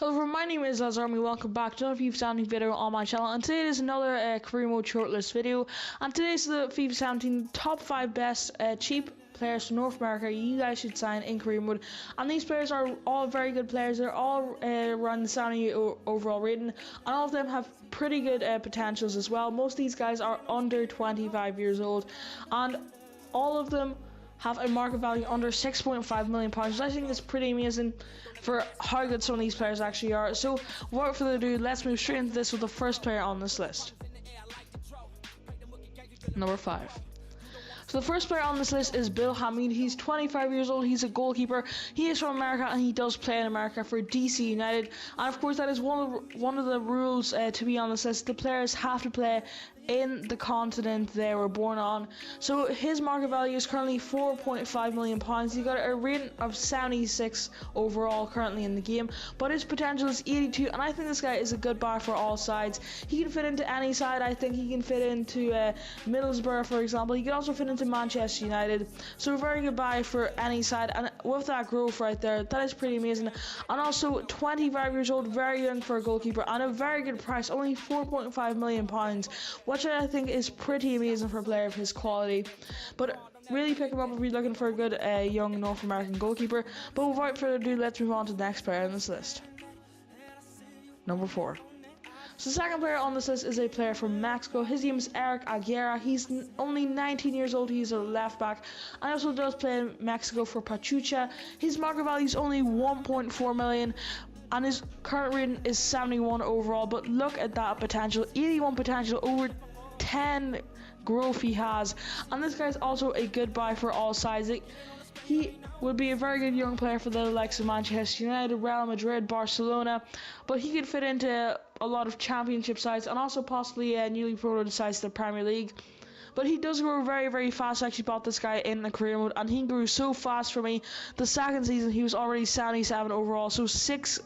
Hello, my name is LadsArmy. Welcome back to another FIFA 17 video on my channel, and today is another career mode shortlist video. And today's the FIFA 17 top 5 best cheap players from North America you guys should sign in career mode. And these players are all very good players. They're all around the 70 overall rating, and all of them have pretty good potentials as well. Most of these guys are under 25 years old, and all of them have a market value under £6.5 million, which I think is pretty amazing for how good some of these players actually are. So without further ado, let's move straight into this with the first player on this list. Number 5. So the first player on this list is Bill Hamid. He's 25 years old. He's a goalkeeper. He is from America, and he does play in America for DC United. And of course, that is one of the rules to be on this list. The players have to play in the continent they were born on. So his market value is currently £4.5 million. He got a rating of 76 overall currently in the game, but his potential is 82, and I think this guy is a good buy for all sides. He can fit into any side. I think he can fit into Middlesbrough, for example. He can also fit into Manchester United. So a very good buy for any side, and with that growth right there, that is pretty amazing. And also 25 years old, very young for a goalkeeper, and a very good price, only £4.5 million, which I think is pretty amazing for a player of his quality. But really pick him up if you're looking for a good young North American goalkeeper. But without further ado, let's move on to the next player on this list. Number 4. So the second player on this list is a player from Mexico. His name is Eric Aguirre. He's only 19 years old. He's a left back, and also does play in Mexico for Pachuca. His market value is only $1.4 million. And his current rating is 71 overall, but look at that potential, 81 potential, over 10 growth he has. And this guy's also a good buy for all sides. He would be a very good young player for the likes of Manchester United, Real Madrid, Barcelona, but he could fit into a lot of championship sides, and also possibly newly promoted sides to the Premier League. But he does grow very, very fast. I actually bought this guy in the career mode, and he grew so fast for me. The second season, he was already 77 overall, so 6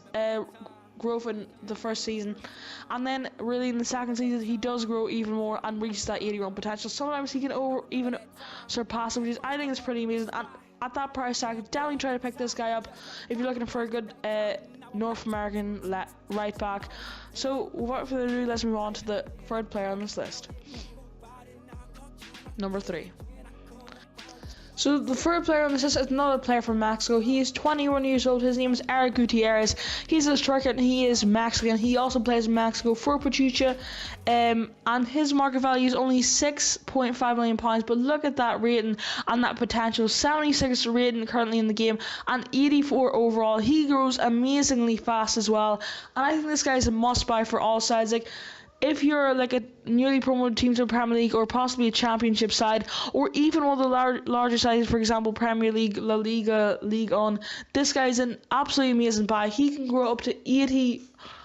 growth in the first season. And then, really, in the second season, he does grow even more and reaches that 81 potential. Sometimes he can even surpass him, which I think is pretty amazing. And at that price tag, definitely try to pick this guy up if you're looking for a good North American right back. So, without further ado, let's move on to the third player on this list. Number 3. So the third player on this list is another player from Mexico. He is 21 years old. His name is Eric Gutierrez. He's a striker, and he is Mexican. He also plays in Mexico for Pachuca, and his market value is only £6.5 million. But look at that rating and that potential. 76 rating currently in the game, and 84 overall. He grows amazingly fast as well, and I think this guy is a must-buy for all sides. If you're like a newly promoted team to the Premier League, or possibly a championship side, or even one of the larger sides, for example, Premier League, La Liga, League On, this guy is an absolutely amazing buy. He can grow up to 80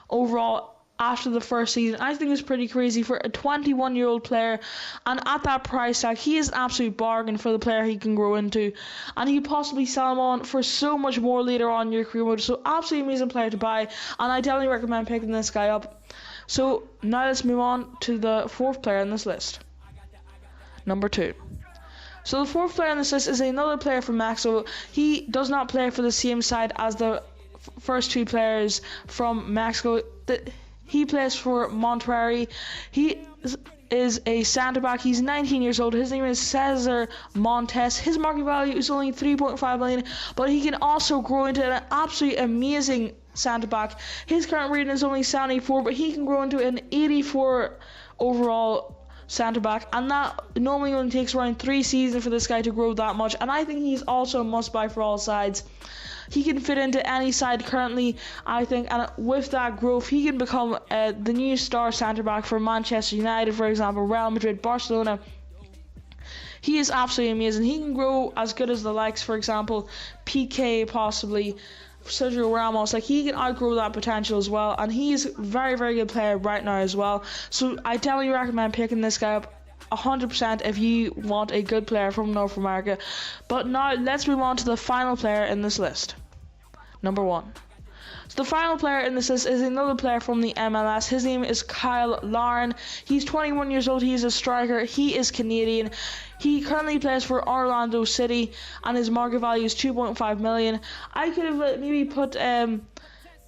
overall after the first season. I think it's pretty crazy for a 21-year-old player, and at that price tag, he is an absolute bargain for the player he can grow into, and you possibly sell him on for so much more later on in your career mode. So absolutely amazing player to buy, and I definitely recommend picking this guy up. So now let's move on to the fourth player on this list. Number 2. So the fourth player on this list is another player from Mexico. He does not play for the same side as the first 2 players from Mexico. He plays for Monterrey. He is a centre back. He's 19 years old. His name is Cesar Montes. His market value is only $3.5 million, but he can also grow into an absolutely amazing centre back. His current rating is only 74, but he can grow into an 84 overall centre back, and that normally only takes around 3 seasons for this guy to grow that much. And I think he's also a must buy for all sides. He can fit into any side currently, I think, and with that growth, he can become the new star centre back for Manchester United, for example, Real Madrid, Barcelona. He is absolutely amazing. He can grow as good as the likes, for example, PK, possibly Sergio Ramos. He can outgrow that potential as well, and he's a very, very good player right now as well. So I definitely recommend picking this guy up 100% if you want a good player from North America. But now let's move on to the final player in this list. Number 1. So the final player in this list is another player from the MLS. His name is Kyle Lauren. He's 21 years old. He's a striker. He is Canadian. He currently plays for Orlando City, and his market value is $2.5 million. I could have maybe put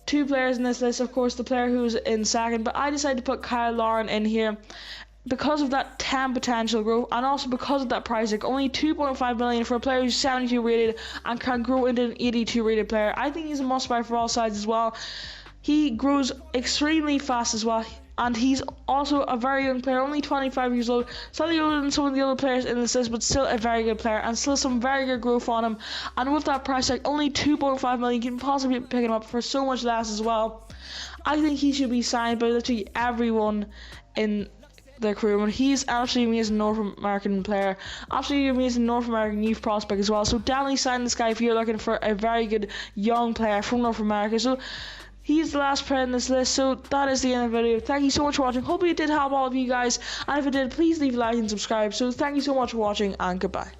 two players in this list, of course, the player who's in second, but I decided to put Kyle Lauren in here because of that 10 potential growth, and also because of that price tag. Only 2.5 million for a player who's 72 rated and can grow into an 82 rated player. I think he's a must buy for all sides as well. He grows extremely fast as well, and he's also a very young player, only 25 years old, slightly older than some of the other players in this list, but still a very good player, and still some very good growth on him. And with that price tag, only 2.5 million, you can possibly pick him up for so much less as well. I think he should be signed by literally everyone in their career. He's absolutely amazing North American player, absolutely amazing North American youth prospect as well. So definitely sign this guy if you're looking for a very good young player from North America. So he's the last player in this list. So that is the end of the video. Thank you so much for watching. Hope it did help all of you guys, and if it did, please leave a like and subscribe. So thank you so much for watching, and goodbye.